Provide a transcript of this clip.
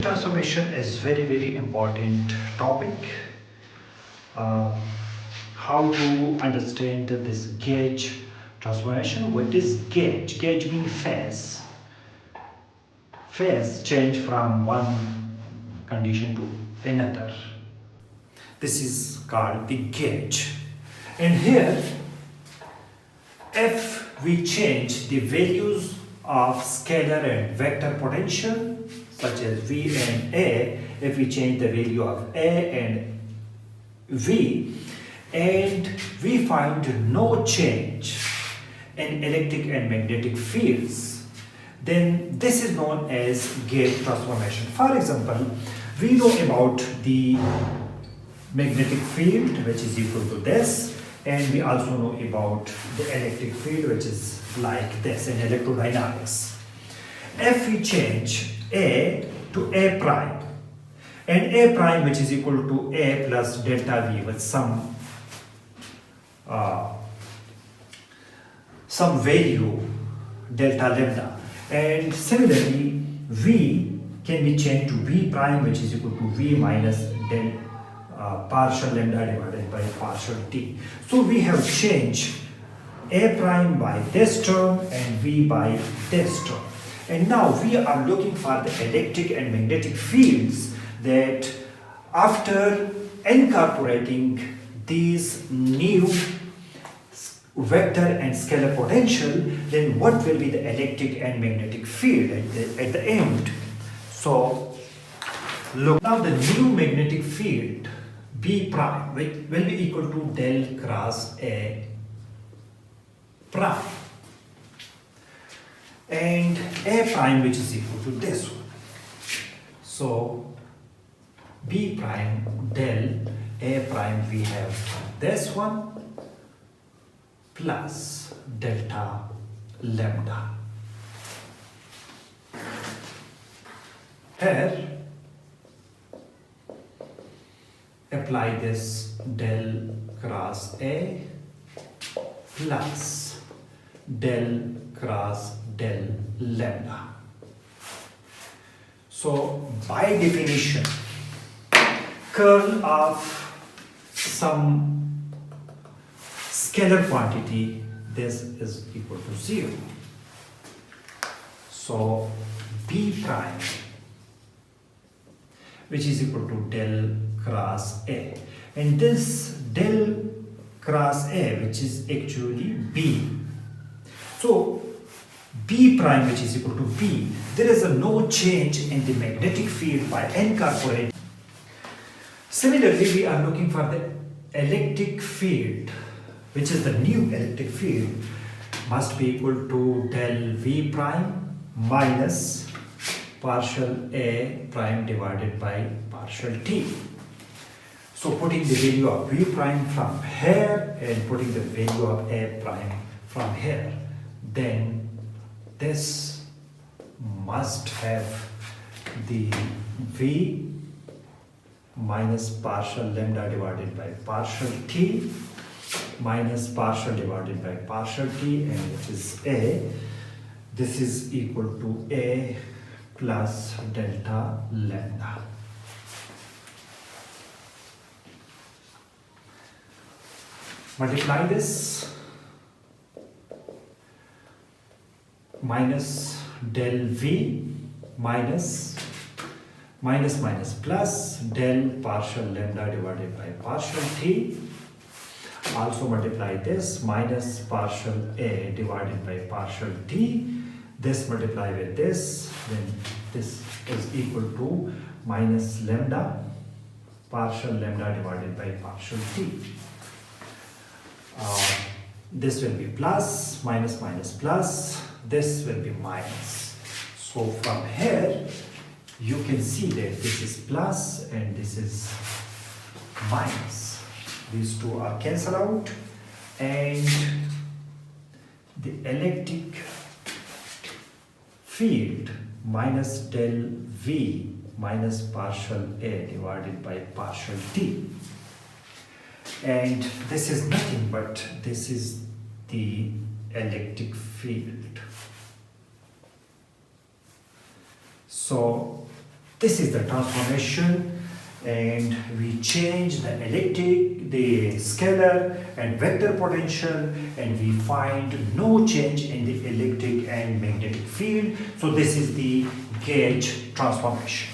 Transformation is very important topic. Uh, how to understand this gauge transformation? What is gauge? Gauge means phase. Phase change from one condition to another. This is called the gauge. And here, if we change the values of scalar and vector potential, such as V and A, if we change the value of A and V, and we find no change in electric and magnetic fields, then this is known as gauge transformation. For example, we know about the magnetic field, which is equal to this, and we also know about the electric field, which is like this in electrodynamics. If we change A to A prime, and A prime, which is equal to A plus delta V with some value delta lambda, and similarly V can be changed to V prime, which is equal to V minus del partial lambda divided by partial t. So we have changed A prime by this term and V by this term. And now we are looking for the electric and magnetic fields that after incorporating these new vector and scalar potential, then what will be the electric and magnetic field at the end. So look, now the new magnetic field B prime will be equal to del cross A prime, and A prime, which is equal to this one. So B prime del A prime, we have this one plus delta lambda. Here apply this del cross A plus del cross del lambda. So by definition, curl of some scalar quantity, this is equal to 0. So B prime, which is equal to del cross A, and this del cross A, which is actually B. So B prime, which is equal to B, there is no change in the magnetic field by incorporating. Similarly, we are looking for the electric field, which is the new electric field, must be equal to del V prime minus partial A prime divided by partial T. So putting the value of V prime from here and putting the value of A prime from here, then this must have the V minus partial lambda divided by partial T minus partial divided by partial T, and this is A. This is equal to A plus delta lambda. Multiply this minus del V minus plus del partial lambda divided by partial T. Also multiply this minus partial A divided by partial T. This multiply with this, then this is equal to minus lambda partial lambda divided by partial T. This will be plus, minus plus, this will be minus. So from here, you can see that this is plus and this is minus. These two are cancelled out, and the electric field minus del V minus partial A divided by partial T. And this is nothing but this is the electric field. So This is the transformation, and we change the electric, the scalar and vector potential, and we find no change in the electric and magnetic field. So this is the gauge transformation.